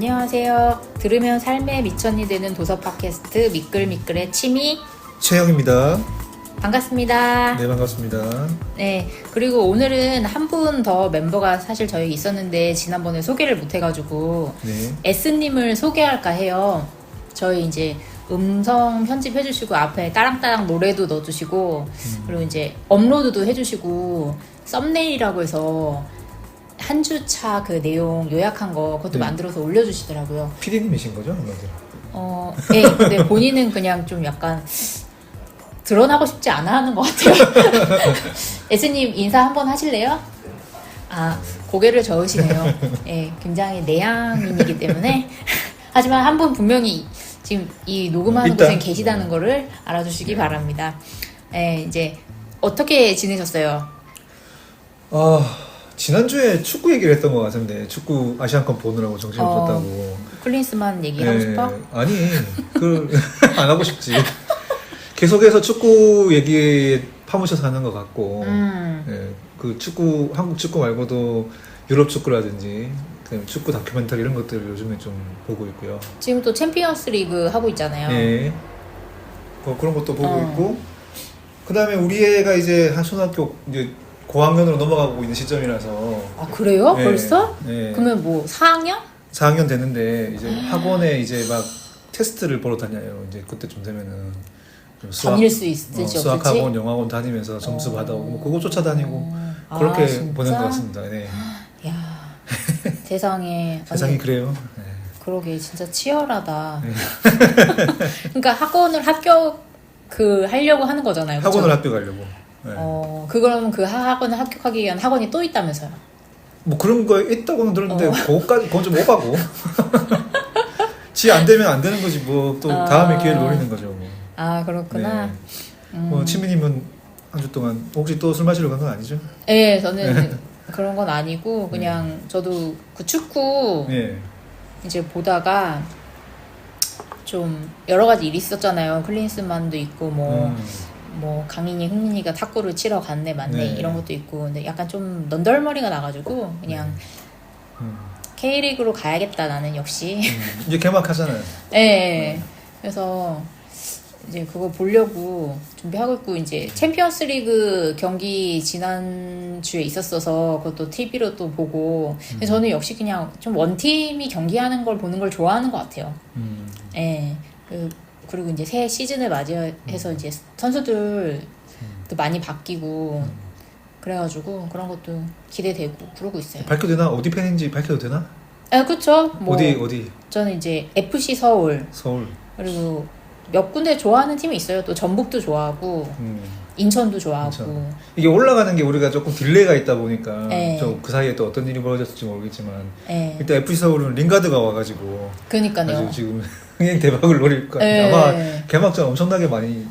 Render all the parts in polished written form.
안녕하세요. 들으면 삶의 미천이 되는 도서 팟캐스트 미끌미끌의 치미 최영입니다. 반갑습니다. 네, 반갑습니다. 네, 그리고 오늘은 한 분 더 멤버가 사실 저희 있었는데 지난번에 소개를 못 해가지고 네. S님을 소개할까 해요. 저희 이제 음성 편집해주시고 앞에 따랑따랑 노래도 넣어주시고 그리고 이제 업로드도 해주시고 썸네일이라고 해서 한 주차 그 내용 요약한 거 그것도 네. 만들어서 올려주시더라고요. PD님이신 거죠? 한마디로. 네, 근데 본인은 그냥 좀 약간 드러나고 싶지 않아 하는 것 같아요. S님 인사 한번 하실래요? 아, 고개를 저으시네요. 네, 굉장히 내향인이기 때문에. 하지만 한 분 분명히 지금 이 녹음하는 일단, 곳에 계시다는 거를 알아주시기 바랍니다. 네, 이제 어떻게 지내셨어요? 지난주에 축구 얘기를 했던 것 같은데, 축구 아시안컵 보느라고 정신없었다고. 클린스만 얘기하고 싶어? 아니, 안 하고 싶지. 계속해서 축구 얘기에 파묻혀서 하는 것 같고, 그 축구, 한국 축구 말고도 유럽 축구라든지, 축구 다큐멘터리 이런 것들을 요즘에 좀 보고 있고요. 지금 또 챔피언스 리그 하고 있잖아요. 네. 그런 것도 보고 있고, 그 다음에 우리 애가 이제 한 초등학교 이제 고학년으로 넘어가고 있는 시점이라서. 아, 그래요? 네, 벌써? 네. 그러면 뭐 4학년? 4학년 됐는데 이제 학원에 이제 막 테스트를 보러 다녀요. 이제 그때쯤 되면은 좀 다닐 수 있을지 수학 없을지? 학원, 영어학원 다니면서 점수 받아오고 뭐 그거 쫓아다니고 그렇게 진짜? 보낸 것 같습니다. 네. 야, 세상에. 세상이 아니, 그래요. 네. 그러게 진짜 치열하다. 네. 그러니까 학원을 하려고 하는 거잖아요. 그쵸? 학원을 합격하려고. 네. 그럼 그 학원을 합격하기 위한 학원이 또 있다면서요? 뭐 그런 거 있다고는 들었는데 그건 좀 오바고. 지 안 되면 안 되는 거지 뭐 또 다음에 기회를 노리는 거죠. 뭐. 아, 그렇구나. 네. 뭐 치미님은 한 주 동안 혹시 또 술 마시러 간 건 아니죠? 네, 저는 그런 건 아니고 그냥 저도 그 축구 네. 이제 보다가 좀 여러 가지 일이 있었잖아요. 클린스만도 있고 뭐 강인이, 흥민이가 탁구를 치러 갔네 맞네 네. 이런 것도 있고 근데 약간 좀 넌덜머리가 나가지고 그냥 K리그로 가야겠다 나는 역시. 이제 개막하잖아요. 네. 그래서 이제 그거 보려고 준비하고 있고 이제 챔피언스 리그 경기 지난주에 있었어서 그것도 TV로 또 보고 근데 저는 역시 그냥 좀 원팀이 경기하는 걸 보는 걸 좋아하는 것 같아요. 네. 그리고 이제 새 시즌을 맞이해서 이제 선수들도 많이 바뀌고 그래가지고 그런 것도 기대되고 그러고 있어요. 밝혀도 되나? 어디 팬인지 밝혀도 되나? 아, 그쵸. 뭐 어디? 저는 이제 FC 서울 서울. 그리고 몇 군데 좋아하는 팀이 있어요. 또 전북도 좋아하고 인천도 좋아하고. 인천. 이게 올라가는 게 우리가 조금 딜레이가 있다 보니까 네. 좀 그 사이에 또 어떤 일이 벌어졌을지 모르겠지만 네. 일단 FC 서울은 링가드가 와가지고 그러니까요. 아주 지금 흥행 대박을 노릴 것 같아요. 네. 아마 개막전 엄청나게 많이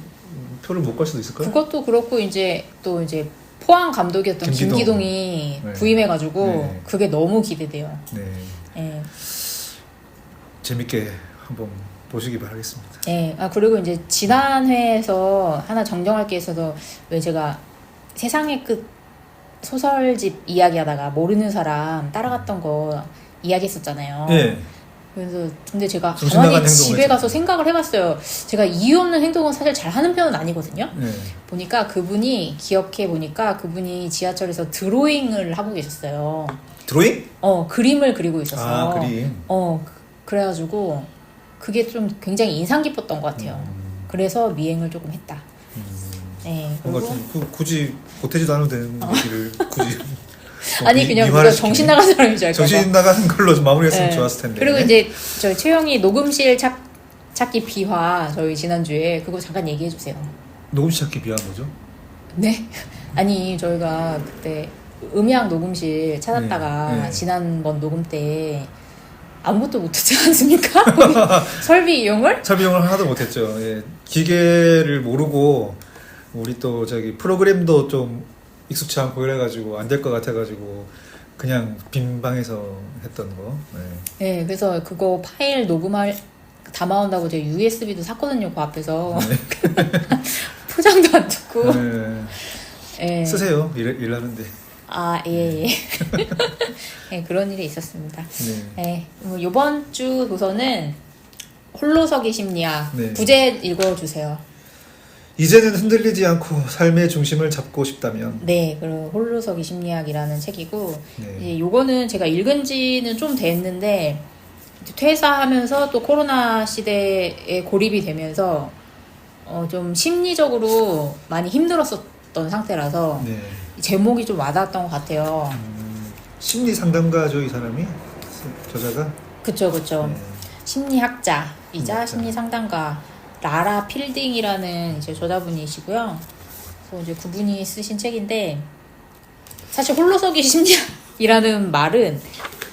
표를 못 걸 수도 있을 거예요. 그것도 그렇고 이제 또 이제 포항 감독이었던 김기동. 김기동이 네. 부임해가지고 네. 그게 너무 기대돼요. 네. 네. 재밌게 한번 보시기 바라겠습니다. 네. 아, 그리고 이제 지난 회에서 하나 정정할 게 있어서 왜 제가 세상의 끝 소설집 이야기하다가 모르는 사람 따라갔던 거 이야기했었잖아요. 네. 그래서 근데 제가 정신 나간 가만히 행동을 집에 가서 했죠. 생각을 해봤어요. 제가 이유 없는 행동은 사실 잘 하는 편은 아니거든요. 네. 보니까 그분이 기억해 보니까 그분이 지하철에서 드로잉을 하고 계셨어요. 드로잉? 그림을 그리고 있었어요. 아, 그림. 그래가지고 그게 좀 굉장히 인상 깊었던 것 같아요. 그래서 미행을 조금 했다. 네. 뭔가 그리고 좀 굳이 보태지도 않아도 되는 얘기를 굳이 아니 그냥 누가 미화를 정신 시키네. 나간 사람인 줄 알까 봐. 정신 나가는 걸로 좀 마무리했으면 네. 좋았을 텐데. 그리고 이제 저희 최영이 녹음실 찾기 비화 저희 지난주에 그거 잠깐 얘기해 주세요. 녹음실 찾기 비한 거죠? 네? 아니 저희가 그때 음향 녹음실 찾았다가 네. 지난번 녹음 때 아무것도 못했지 않습니까? 거기 설비 이용을? 설비용을 하나도 못했죠. 예. 기계를 모르고 우리 또 저기 프로그램도 좀 익숙치 않고 이래가지고 안 될 것 같아가지고 그냥 빈 방에서 했던 거. 네. 네, 그래서 그거 파일 담아온다고 제가 USB도 샀거든요, 그 앞에서. 포장도 안 듣고. 네. 네. 쓰세요. 일하는데. 아, 예, 예. 네, 그런 일이 있었습니다. 네. 네, 이번 주 도서는 홀로서기 심리학. 네. 부제 읽어주세요. 이제는 흔들리지 않고 삶의 중심을 잡고 싶다면. 네, 그리고 홀로서기 심리학이라는 책이고, 네. 이제 요거는 제가 읽은 지는 좀 됐는데, 퇴사하면서 또 코로나 시대에 고립이 되면서, 좀 심리적으로 많이 힘들었었던 상태라서, 네. 제목이 좀 와닿았던 것 같아요. 심리 상담가죠, 이 사람이? 저자가? 그쵸, 그쵸. 네. 심리학자이자 심리학자. 심리 상담가 라라 필딩이라는 이제 저자분이시고요. 그래서 이제 그분이 쓰신 책인데 사실 홀로서기 심리학이라는 말은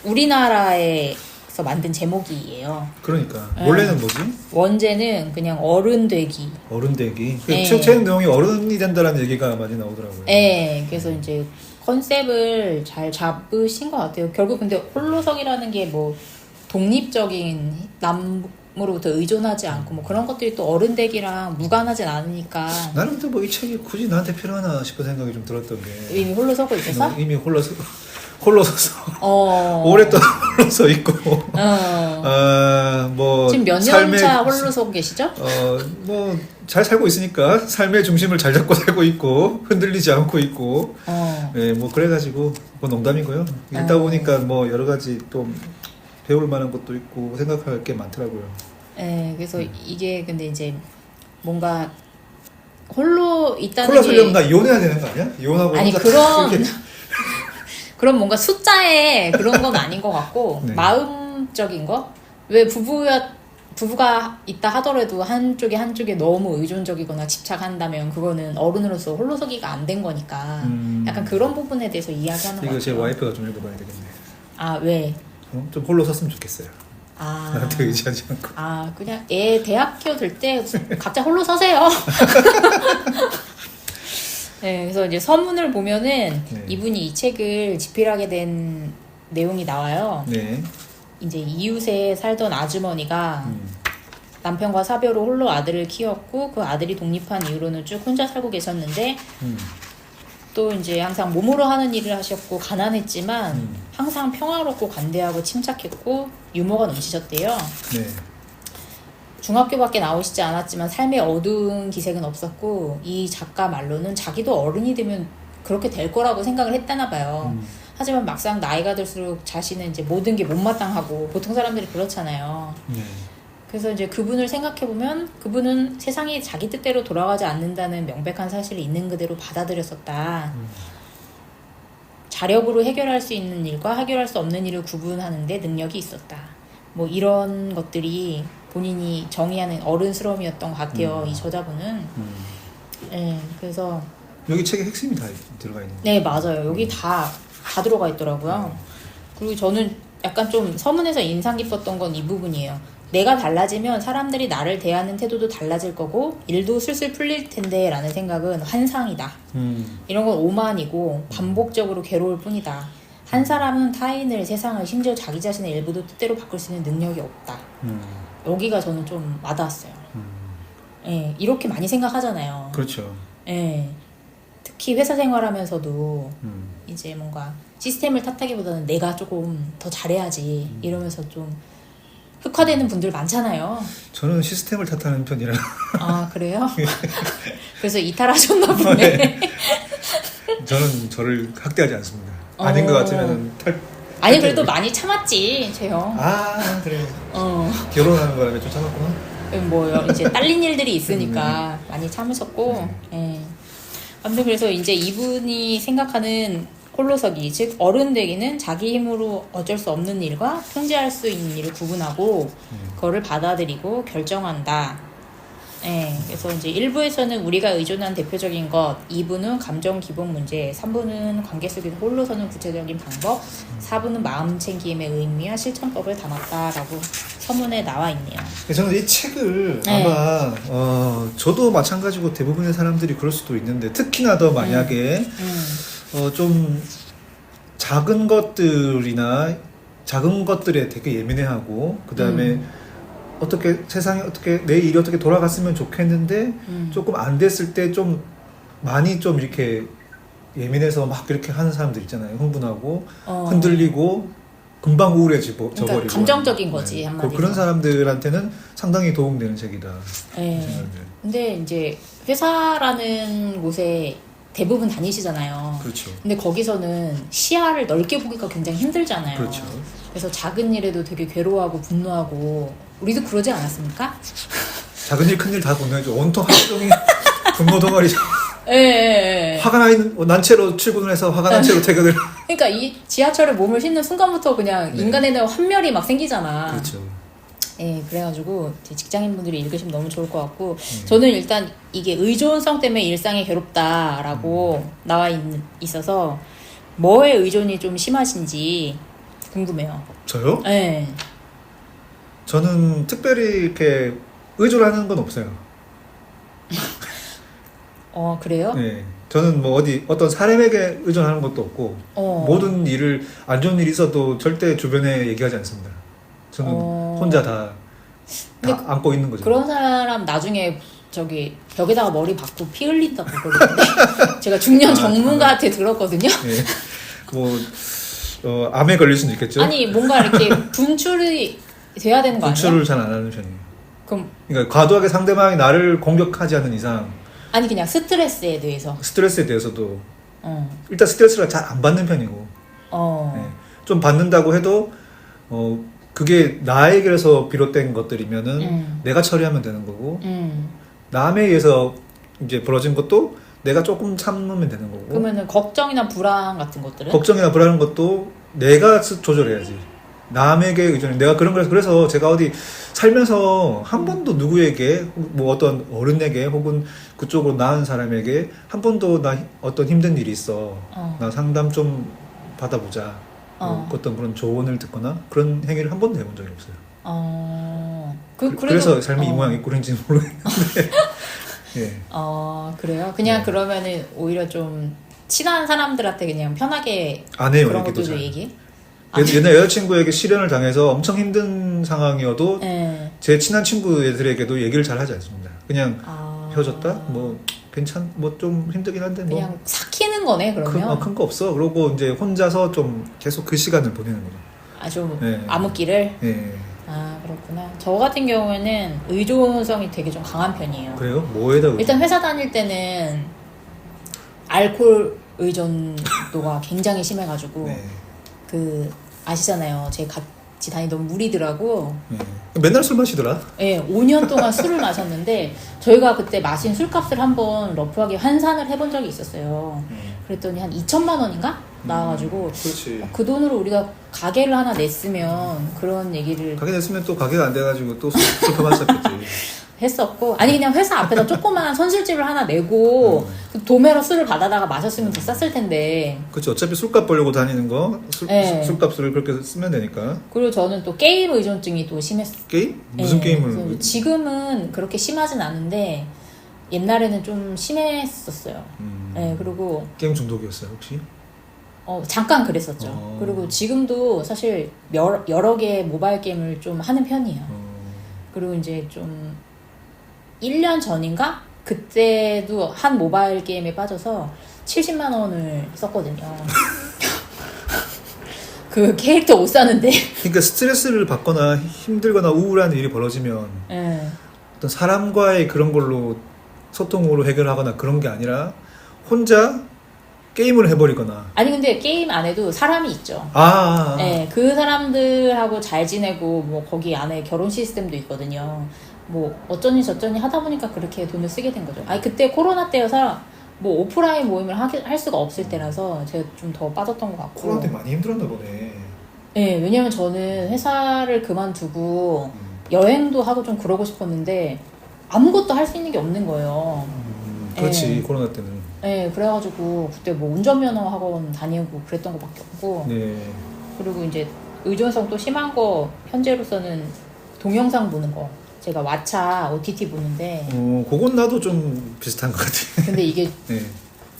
우리나라에서 만든 제목이에요. 그러니까. 네. 원래는 뭐지? 원제는 그냥 어른 되기. 어른 되기. 네. 책 내용이 어른이 된다는 얘기가 많이 나오더라고요. 네, 그래서 이제 컨셉을 잘 잡으신 것 같아요. 결국 근데 홀로서기라는 게 뭐 독립적인 남으로부터 의존하지 않고 뭐 그런 것들이 또 어른되기랑 무관하진 않으니까 나는 또 뭐 이 책이 굳이 나한테 필요하나 싶은 생각이 좀 들었던 게 이미 홀로 서고 있어서 이미 홀로서서 오랫동안 홀로 서 있고 뭐 지금 몇 년 차 홀로 서고 계시죠? 뭐 잘 살고 있으니까 삶의 중심을 잘 잡고 살고 있고 흔들리지 않고 있고 네, 뭐 그래가지고 뭐 농담이고요. 읽다 보니까 뭐 여러 가지 또 배울 만한 것도 있고 생각할 게 많더라고요. 네, 그래서 이게 근데 이제 뭔가 홀로 있다는 홀로 게 살려면 나 이혼해야 되는 거 아니야? 이혼하고 아니 혼자 그런 이렇게 그런 뭔가 숫자에 그런 건 아닌 것 같고 네. 마음적인 거? 왜 부부가 있다 하더라도 한쪽에 너무 의존적이거나 집착한다면 그거는 어른으로서 홀로서기가 안 된 거니까 약간 그런 부분에 대해서 이야기하는 거 이거 같아요. 제 와이프가 좀 읽어봐야 되겠네. 아 왜? 좀 홀로 섰으면 좋겠어요. 아, 나한테 의지하지 않고. 아 그냥 애 대학교 될 때 각자 홀로 서세요. 네, 그래서 이제 서문을 보면은 네. 이분이 이 책을 집필하게 된 내용이 나와요. 네. 이제 이웃에 살던 아주머니가 남편과 사별로 홀로 아들을 키웠고 그 아들이 독립한 이후로는 쭉 혼자 살고 계셨는데 또 이제 항상 몸으로 하는 일을 하셨고 가난했지만 항상 평화롭고 관대하고 침착했고 유머가 넘치셨대요. 네. 중학교밖에 나오시지 않았지만 삶의 어두운 기색은 없었고 이 작가 말로는 자기도 어른이 되면 그렇게 될 거라고 생각을 했다나 봐요. 하지만 막상 나이가 들수록 자신은 이제 모든 게 못마땅하고 보통 사람들이 그렇잖아요. 네. 그래서 이제 그분을 생각해보면 그분은 세상이 자기 뜻대로 돌아가지 않는다는 명백한 사실을 있는 그대로 받아들였었다. 자력으로 해결할 수 있는 일과 해결할 수 없는 일을 구분하는 데 능력이 있었다. 뭐 이런 것들이 본인이 정의하는 어른스러움이었던 것 같아요. 이 저자분은. 네, 그래서 여기 책에 핵심이 다 들어가 있는. 네, 맞아요. 여기 다 들어가 있더라고요. 그리고 저는 약간 좀 서문에서 인상 깊었던 건 이 부분이에요. 내가 달라지면 사람들이 나를 대하는 태도도 달라질 거고 일도 슬슬 풀릴 텐데 라는 생각은 환상이다. 이런 건 오만이고 반복적으로 괴로울 뿐이다. 한 사람은 타인을, 세상을, 심지어 자기 자신의 일부도 뜻대로 바꿀 수 있는 능력이 없다. 여기가 저는 좀 와닿았어요. 예, 이렇게 많이 생각하잖아요. 그렇죠. 예, 특히 회사 생활하면서도 이제 뭔가 시스템을 탓하기보다는 내가 조금 더 잘해야지 이러면서 좀 흑화되는 분들 많잖아요. 저는 시스템을 탓하는 편이라. 아 그래요? 그래서 이탈하셨나 보네. 저는 저를 학대하지 않습니다. 아닌 것 같으면 아니 그래도 많이 참았지 재형. 아 그래요. 결혼하는 바람에 좀 참았구나. 뭐요 이제 딸린 일들이 있으니까 많이 참으셨고. 예. 아무튼 그래서 이제 이분이 생각하는 홀로서기, 즉 어른 되기는 자기 힘으로 어쩔 수 없는 일과 통제할 수 있는 일을 구분하고 그거를 받아들이고 결정한다. 네, 그래서 이제 1부에서는 우리가 의존한 대표적인 것, 2부는 감정 기본 문제, 3부는 관계 속에서 홀로 서는 구체적인 방법, 4부는 마음 챙김의 의미와 실천법을 담았다라고 서문에 나와 있네요. 저는 이 책을 아마 저도 마찬가지고 대부분의 사람들이 그럴 수도 있는데 특히나 더 만약에 좀 작은 것들이나 작은 것들에 되게 예민해하고 그 다음에 어떻게 세상이 어떻게 내 일이 어떻게 돌아갔으면 좋겠는데 조금 안 됐을 때 좀 많이 좀 이렇게 예민해서 막 이렇게 하는 사람들 있잖아요. 흥분하고 어. 흔들리고 금방 우울해지고 그러니까 저버리고 감정적인 거지, 한마디로. 그런 사람들한테는 상당히 도움되는 책이다. 네. 생각을. 근데 이제 회사라는 곳에 대부분 다니시잖아요. 그렇죠. 근데 거기서는 시야를 넓게 보기가 굉장히 힘들잖아요. 그렇죠. 그래서 작은 일에도 되게 괴로워하고 분노하고 우리도 그러지 않았습니까? 작은 일 큰 일 다 보내죠. 온통 하루 종일 분노 덩어리 예, 예, 예. 화가 난 채로 출근을 해서 화가 난 채로 퇴근을. 그러니까 이 지하철에 몸을 싣는 순간부터 그냥 네. 인간에 대한 환멸이 막 생기잖아. 그렇죠. 예, 그래가지고 직장인분들이 읽으시면 너무 좋을 것 같고 저는 일단 이게 의존성 때문에 일상이 괴롭다라고 나와 있어서 뭐에 의존이 좀 심하신지 궁금해요. 저요? 예. 저는 특별히 이렇게 의존하는 건 없어요. 그래요? 네. 저는 뭐 어떤 사람에게 의존하는 것도 없고 모든 일을 안 좋은 일이 있어도 절대 주변에 얘기하지 않습니다. 저는 혼자 다 근데 안고 있는 거죠. 그런 사람 나중에 저기 벽에다가 머리 박고 피 흘린다고 그러는데 제가 중년 전문가한테 들었거든요. 네. 뭐 암에 걸릴 수도 있겠죠. 아니 뭔가 이렇게 분출이 돼야 되는 거 아니야? 분출을 잘 안 하는 편이에요. 그럼 그러니까 과도하게 상대방이 나를 공격하지 않는 이상 아니 그냥 스트레스에 대해서. 스트레스에 대해서도 어. 일단 스트레스를 잘 안 받는 편이고 네. 좀 받는다고 해도 그게 나에게서 비롯된 것들이면은 내가 처리하면 되는 거고 남에 의해서 이제 벌어진 것도 내가 조금 참으면 되는 거고 그러면은 걱정이나 불안 같은 것들은? 걱정이나 불안한 것도 내가 조절해야지. 남에게 의존해. 내가 그런 거라서 그래서 제가 어디 살면서 한 번도 누구에게 뭐 어떤 어른에게 혹은 그쪽으로 나은 사람에게 한 번도 나 어떤 힘든 일이 있어. 나 상담 좀 받아보자. 뭐 어떤 그런 조언을 듣거나 그런 행위를 한 번도 해본 적이 없어요. 그래서 삶이 이 모양이 꼴인지는 모르겠는데. 예. 그래요? 그냥 그러면은 오히려 좀 친한 사람들한테 그냥 편하게 안 해요. 그런 얘기도 것도 잘. 얘기? 옛날 여자친구에게 실연을 당해서 엄청 힘든 상황이어도 네. 제 친한 친구들에게도 얘기를 잘 하지 않습니다. 그냥 헤어졌다? 뭐 뭐 좀 힘들긴 한데 뭐 그냥 삭히는 거네 그러면? 큰 거 없어. 그러고 이제 혼자서 좀 계속 그 시간을 보내는 거죠. 좀 네. 암흑기를? 예. 그렇구나. 저 같은 경우에는 의존성이 되게 좀 강한 편이에요. 그래요? 뭐에다 일단 회사 다닐 때는 알코올 의존도가 굉장히 심해가지고 네. 아시잖아요. 제 같이 다니던 무리들하고 맨날 술 마시더라. 5년 동안 술을 마셨는데 저희가 그때 마신 술값을 한번 러프하게 환산을 해본 적이 있었어요. 그랬더니 한 2천만 원인가? 나와가지고 그렇지. 그 돈으로 우리가 가게를 하나 냈으면 그런 얘기를 가게 냈으면 또 가게가 안 돼가지고 또 술표 갔었겠지. 했었고 아니 그냥 회사 앞에다 조그만 선술집을 하나 내고 그 도매로 술을 받아다가 마셨으면 더 쌌을 텐데. 그렇죠. 어차피 술값 벌려고 다니는 거 네. 술값을 그렇게 쓰면 되니까. 그리고 저는 또 게임 의존증이 또 심했어요. 게임? 무슨 게임을? 그래서 지금은 그렇게 심하진 않은데 옛날에는 좀 심했었어요. 네, 그리고 게임 중독이었어요 혹시? 잠깐 그랬었죠. 그리고 지금도 사실 여러 개의 모바일 게임을 좀 하는 편이에요. 그리고 이제 좀 1년 전인가? 그때도 한 모바일 게임에 빠져서 70만 원을 썼거든요. 그 캐릭터 못 사는데. 그러니까 스트레스를 받거나 힘들거나 우울한 일이 벌어지면 어떤 사람과의 그런 걸로 소통으로 해결하거나 그런 게 아니라 혼자 게임을 해버리거나. 아니 근데 게임 안에도 사람이 있죠. 네, 그 사람들하고 잘 지내고 뭐 거기 안에 결혼 시스템도 있거든요. 뭐 어쩌니 저쩌니 하다 보니까 그렇게 돈을 쓰게 된 거죠. 아니 그때 코로나 때여서 뭐 오프라인 모임을 할 수가 없을 때라서 제가 좀 더 빠졌던 것 같고. 코로나 때 많이 힘들었나 보네. 네, 왜냐면 저는 회사를 그만두고 여행도 하고 좀 그러고 싶었는데 아무것도 할 수 있는 게 없는 거예요. 그렇지. 네. 코로나 때는. 네, 그래가지고 그때 뭐 운전면허 학원 다니고 그랬던 것밖에 없고. 네. 그리고 이제 의존성 또 심한 거 현재로서는 동영상 보는 거. 제가 왓챠 OTT 보는데. 그건 나도 좀 비슷한 것 같아. 근데 이게 네.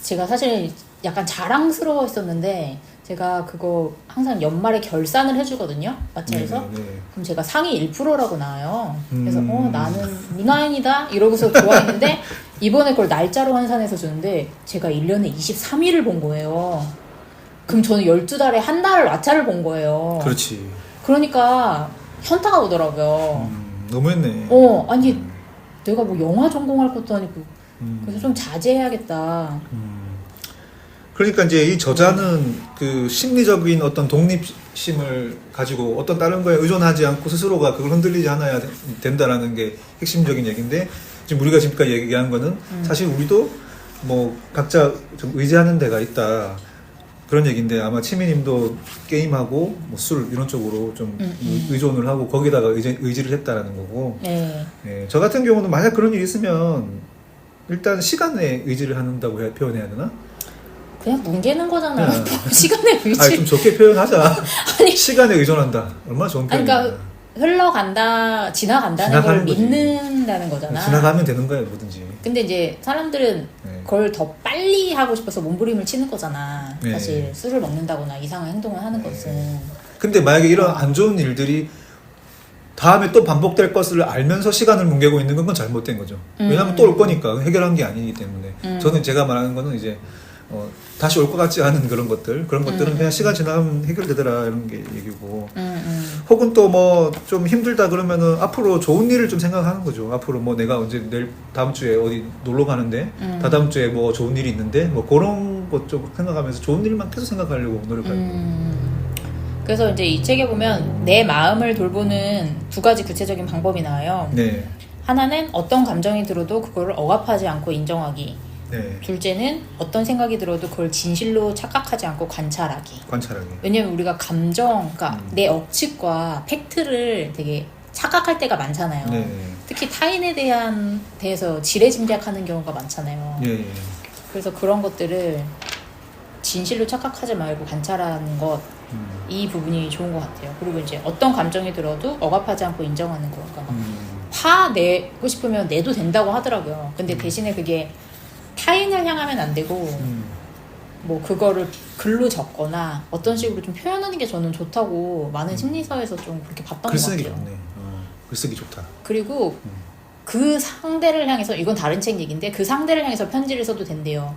제가 사실 약간 자랑스러워 했었는데 제가 그거 항상 연말에 결산을 해주거든요. 왓챠에서. 네. 그럼 제가 상위 1%라고 나와요. 그래서 나는 문화인이다 이러고서 좋아했는데 이번에 그걸 날짜로 환산해서 주는데 제가 1년에 23일을 본 거예요. 그럼 저는 12달에 한 달을 마찰을 본 거예요. 그렇지. 그러니까 현타가 오더라고요. 너무했네. 아니 내가 뭐 영화 전공할 것도 아니고 그래서 좀 자제해야겠다. 그러니까 이제 이 저자는 그 심리적인 어떤 독립심을 가지고 어떤 다른 거에 의존하지 않고 스스로가 그걸 흔들리지 않아야 된다라는 게 핵심적인 얘기인데, 지금 우리가 지금까지 얘기한 거는 사실 우리도 뭐 각자 좀 의지하는 데가 있다 그런 얘기인데, 아마 치미님도 게임하고 뭐 술 이런 쪽으로 좀 의존을 하고 거기다가 의지를 했다라는 거고. 네. 예, 저 같은 경우는 만약 그런 일이 있으면 일단 시간에 의지를 한다고 표현해야 되나? 그냥 뭉개는 거잖아. 네. 시간의 의지. 아니 좀 좋게 표현하자. 아니, 시간에 의존한다. 얼마나 좋은 아니, 표현이야. 그러니까 흘러간다, 지나간다는 지나가는 걸 거지. 믿는다는 거잖아. 지나가면 되는 거야 뭐든지. 근데 이제 사람들은 네. 그걸 더 빨리 하고 싶어서 몸부림을 치는 거잖아. 네. 사실 술을 먹는다거나 이상한 행동을 하는 네. 것은. 근데 만약에 이런 안 좋은 일들이 다음에 또 반복될 것을 알면서 시간을 뭉개고 있는 건 잘못된 거죠. 왜냐하면 또 올 거니까 해결한 게 아니기 때문에. 저는 제가 말하는 거는 이제 다시 올 것 같지 않은 그런 것들은 그냥 시간 지나면 해결되더라 이런 게 얘기고. 혹은 또 뭐 좀 힘들다 그러면은 앞으로 좋은 일을 좀 생각하는 거죠. 앞으로 뭐 내가 언제 내일 다음 주에 어디 놀러 가는데 다다음 주에 뭐 좋은 일이 있는데 뭐 그런 것 좀 생각하면서 좋은 일만 계속 생각하려고 노력하는 거예요. 그래서 이제 이 책에 보면 내 마음을 돌보는 두 가지 구체적인 방법이 나와요. 네. 하나는 어떤 감정이 들어도 그거를 억압하지 않고 인정하기. 네. 둘째는 어떤 생각이 들어도 그걸 진실로 착각하지 않고 관찰하기. 관찰하기. 왜냐면 우리가 감정, 그러니까 내 억측과 팩트를 되게 착각할 때가 많잖아요. 네. 특히 타인에 대해서 지레짐작하는 경우가 많잖아요. 예. 그래서 그런 것들을 진실로 착각하지 말고 관찰하는 것, 이 부분이 좋은 것 같아요. 그리고 이제 어떤 감정이 들어도 억압하지 않고 인정하는 거. 그러니까 막 화내고 싶으면 내도 된다고 하더라고요. 근데 대신에 그게 타인을 향하면 안 되고 뭐 그거를 글로 적거나 어떤 식으로 좀 표현하는 게 저는 좋다고 많은 심리사에서 좀 그렇게 봤던 것 글쓰기 같아요. 좋네. 글쓰기 좋다. 그리고 그 상대를 향해서, 이건 다른 책 얘기인데 그 상대를 향해서 편지를 써도 된대요.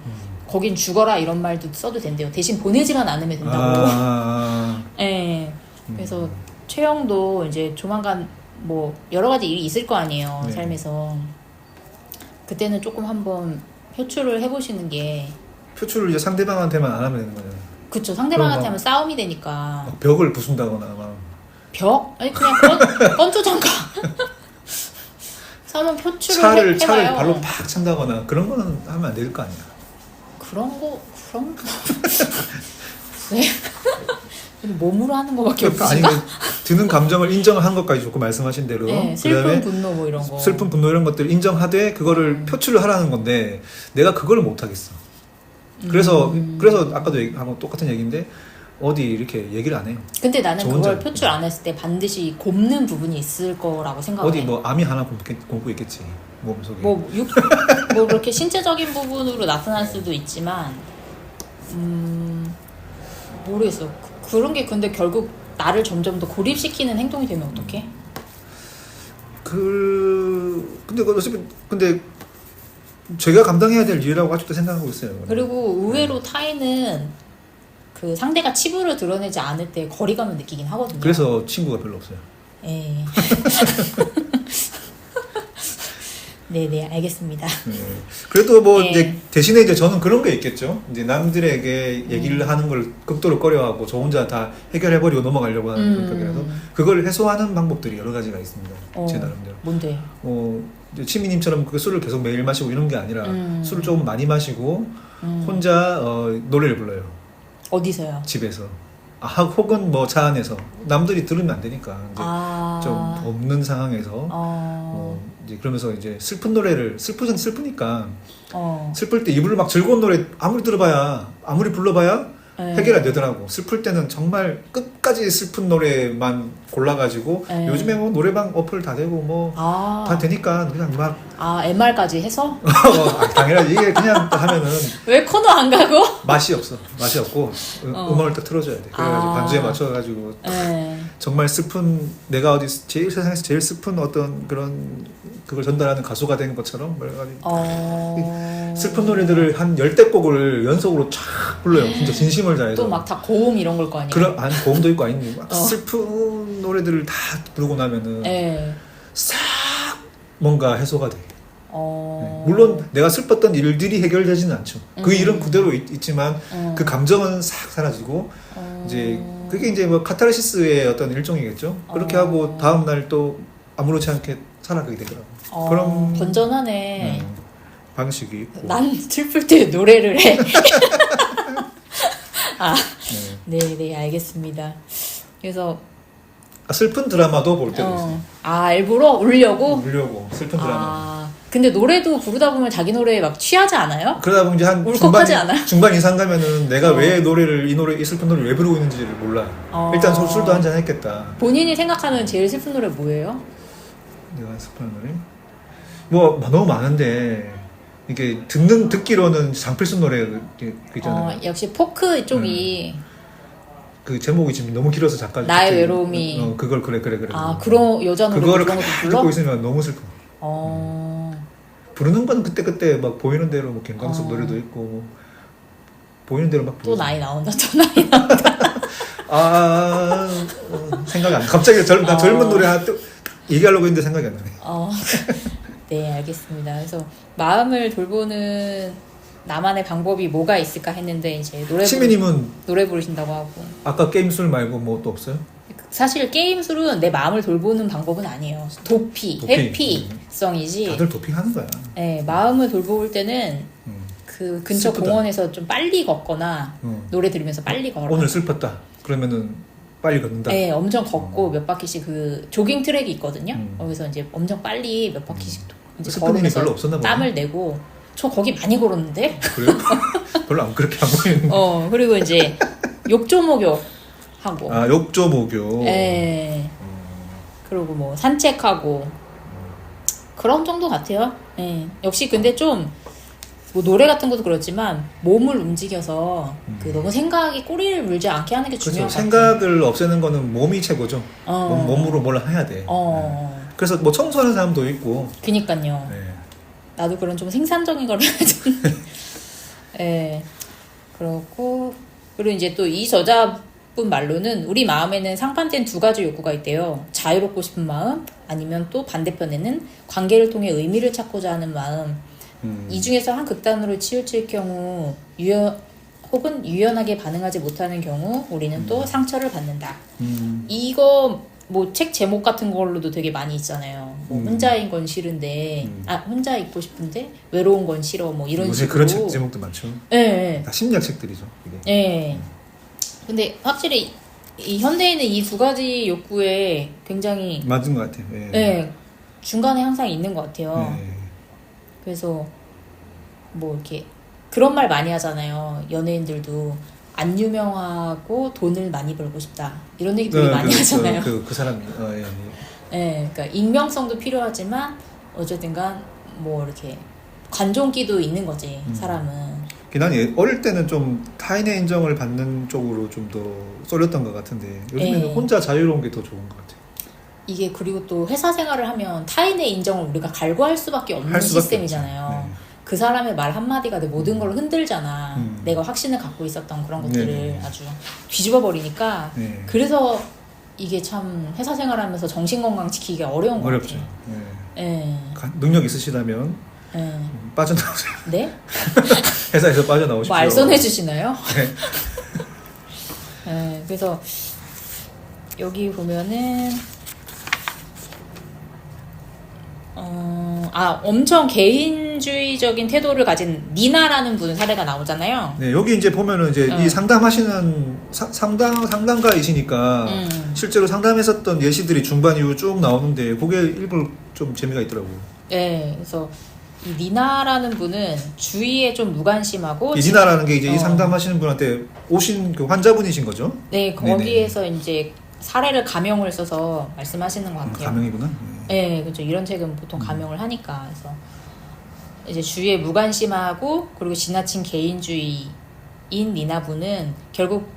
거긴 죽어라 이런 말도 써도 된대요. 대신 보내지만 않으면 된다고. 네. 그래서 최영도 이제 조만간 뭐 여러 가지 일이 있을 거 아니에요. 네. 삶에서. 그때는 조금 한번 표출을 해보시는 게. 표출을 이제 상대방한테만 안 하면 되는 거예요. 그쵸. 상대방한테 막 하면 싸움이 되니까. 막 벽을 부순다거나 막. 벽? 아니 그냥 건투장가. 한번 표출을 차를 해봐요. 발로 팍 찬다거나 그런 거는 하면 안 될 거 아니야. 그런 거. 네. 몸으로 하는 거밖에 아니 없으신가? 드는 감정을 인정한 것까지 좋고 말씀하신 대로. 네, 슬픈 그다음에 분노 뭐 이런 거. 슬픈 분노 이런 것들 인정하되 그거를 표출을 하라는 건데 내가 그걸 못 하겠어. 그래서 아까도 하고 똑같은 얘기인데 어디 이렇게 얘기를 안 해요. 근데 나는 그걸 잘. 표출 안 했을 때 반드시 곱는 부분이 있을 거라고 생각해. 어디 뭐 암이 하나 굶고 있겠지 몸속에. 뭐 그렇게 신체적인 부분으로 나타날 수도 있지만 모르겠어. 그런 게 근데 결국 나를 점점 더 고립시키는 행동이 되면 어떡해? 근데 어차피 제가 감당해야 될 일이라고 아직도 생각하고 있어요. 그리고 의외로 타인은 그 상대가 치부를 드러내지 않을 때 거리감을 느끼긴 하거든요. 그래서 친구가 별로 없어요. 예. 네네, 알겠습니다. 그래도 뭐 네. 이제 대신에 이제 저는 그런 게 있겠죠. 이제 남들에게 얘기를 하는 걸 극도로 꺼려하고 저 혼자 다 해결해버리고 넘어가려고 하는 성격이라서 그걸 해소하는 방법들이 여러 가지가 있습니다. 제 나름대로. 뭔데? 이제 치미님처럼 그 술을 계속 매일 마시고 이런 게 아니라 술을 조금 많이 마시고 혼자 노래를 불러요. 어디서요? 집에서. 혹은 뭐 차 안에서 남들이 들으면 안 되니까 이제 좀 없는 상황에서 이제 그러면서 이제 슬픈 노래를 슬프니까 슬플 때 입으로 막 즐거운 노래 아무리 들어봐야 아무리 불러봐야 해결 안 되더라고. 슬플 때는 정말 끝까지 슬픈 노래만 골라가지고 요즘에 뭐 노래방 어플 다 되고 뭐 다 되니까 그냥 막 MR까지 해서? 당연하지. 이게 그냥 하면은 왜 코너 안 가고? 맛이 없고 음악을 딱 틀어줘야 돼. 그래가지고 반주에 맞춰가지고 정말 슬픈 내가 어디 제일 세상에서 제일 슬픈 어떤 그런 그걸 전달하는 가수가 된 것처럼 슬픈 노래들을 한 10대곡을 연속으로 쫙 불러요. 진짜 진심을 다해서. 또 막 다 고음 이런 걸 거 아니에요? 그런 아니 고음도 있고 아닌데 막 슬픈 노래들을 다 부르고 나면은 네. 싹 뭔가 해소가 돼. 어... 물론 내가 슬펐던 일들이 해결되지는 않죠. 그 일은 그대로 있지만 그 감정은 싹 사라지고 이제 그게 이제 뭐 카타르시스의 어떤 일종이겠죠. 그렇게 하고 다음 날 또 아무렇지 않게 살아가게 되더라고. 그런 건전하네. 방식이 있고. 난 슬플 때 노래를 해. 아, 네, 알겠습니다. 그래서 슬픈 드라마도 볼 때도 있어요. 아, 일부러 울려고? 울려고 슬픈 드라마. 근데 노래도 부르다 보면 자기 노래에 막 취하지 않아요? 그러다 보면 이제 한 울컥하지 않아요? 중반 이상 가면은 내가 왜 노래를 이 슬픈 노래를 왜 부르고 있는지를 몰라. 일단 술도 한잔 했겠다. 본인이 생각하는 제일 슬픈 노래 뭐예요? 내가 슬픈 노래? 뭐 너무 많은데 이게 듣기로는 장필순 노래 그 있잖아요. 역시 포크 쪽이 그 제목이 지금 너무 길어서 작가 나의 외로움이 그걸 그래. 아 그런 여자 노래 그거를 그런 것도 불러? 듣고 있으면 너무 슬퍼. 부르는 건 그때 막 보이는 대로 뭐 김광석 노래도 있고 뭐 보이는 대로 막 또 나이 나온다 또 나이 나온다. 생각이 안 나. 갑자기 나 젊은 노래 하나 또 얘기하려고 했는데 생각이 안 나네. 네, 알겠습니다. 그래서 마음을 돌보는 나만의 방법이 뭐가 있을까 했는데 이제 치미님은 노래 부르신다고 하고 아까 게임술 말고 뭐 또 없어요? 사실 게임술은 내 마음을 돌보는 방법은 아니에요. 도피. 해피성이지. 다들 도피하는 거야. 네, 마음을 돌볼 때는 그 근처 슬프다. 공원에서 좀 빨리 걷거나 노래 들으면서 빨리 걸어. 오늘 슬펐다. 그러면은 빨리 걷는다. 네, 엄청 걷고 몇 바퀴씩 그 조깅 트랙이 있거든요. 거기서 이제 엄청 빨리 몇 바퀴씩 이제 걸으면서 별로 없었나 보네. 땀을 내고 저 거기 많이 걸었는데. 그래요? 별로 안 그렇게 안 보이는데. 그리고 이제 욕조목욕 하고. 욕조목욕. 네. 그리고 뭐 산책하고 그런 정도 같아요. 네. 역시 근데 좀 뭐 노래 같은 것도 그렇지만 몸을 움직여서 그 너무 생각이 꼬리를 물지 않게 하는 게 중요한 것 같아요. 생각을 없애는 거는 몸이 최고죠. 몸으로 뭘 해야 돼. 그래서 뭐 청소하는 사람도 있고. 그니까요. 네. 나도 그런 좀 생산적인 걸 해야 되는데. 네. 그렇고 그리고 이제 또 이 저자분 말로는 우리 마음에는 상반된 두 가지 욕구가 있대요. 자유롭고 싶은 마음 아니면 또 반대편에는 관계를 통해 의미를 찾고자 하는 마음. 이 중에서 한 극단으로 치우칠 경우 혹은 유연하게 반응하지 못하는 경우 우리는 또 상처를 받는다. 이거 뭐 책 제목 같은 걸로도 되게 많이 있잖아요. 뭐 혼자인 건 싫은데 혼자 있고 싶은데 외로운 건 싫어 뭐 이런 요새 식으로. 그런 제목도 많죠. 네. 다 심리학 책들이죠. 이게. 네. 근데 확실히 이 현대인은 이 두 가지 욕구에 굉장히 맞은 것 같아요. 네. 네, 중간에 항상 있는 것 같아요. 네. 그래서 뭐 이렇게 그런 말 많이 하잖아요. 연예인들도 안 유명하고 돈을 많이 벌고 싶다 이런 얘기 되게 많이 하잖아요. 그 사람이 네, 그러니까 익명성도 필요하지만 어쨌든간 뭐 이렇게 관종기도 있는 거지 사람은. 난 어릴 때는 좀 타인의 인정을 받는 쪽으로 좀 더 쏠렸던 것 같은데 요즘에는 혼자 자유로운 게 더 좋은 것 같아요. 이게 그리고 또 회사 생활을 하면 타인의 인정을 우리가 갈구할 수밖에 없는 시스템이잖아요. 네. 그 사람의 말 한마디가 내 모든 걸 흔들잖아. 내가 확신을 갖고 있었던 그런 것들을 아주 뒤집어 버리니까. 그래서 이게 참 회사 생활하면서 정신건강 지키기가 어려운 것 같아요. 네. 능력 있으시다면 빠져나오세요. 네? 회사에서 빠져나오십시오. 뭐 알선해 주시나요? 네. 그래서 여기 보면은 엄청 개인주의적인 태도를 가진 니나라는 분 사례가 나오잖아요. 네, 여기 이제 보면은 이제 이 상담하시는 상담가이시니까 실제로 상담했었던 예시들이 중반 이후 쭉 나오는데 그게 일부 좀 재미가 있더라고요. 네, 그래서 이 니나라는 분은 주위에 좀 무관심하고 이 니나라는 게 이제 이 상담하시는 분한테 오신 그 환자분이신 거죠? 네, 거기에서 이제 사례를 가명을 써서 말씀하시는 것 같아요. 가명이구나. 네, 그렇죠. 이런 책은 보통 가명을 하니까. 그래서 이제 주위에 무관심하고 그리고 지나친 개인주의인 니나부는 결국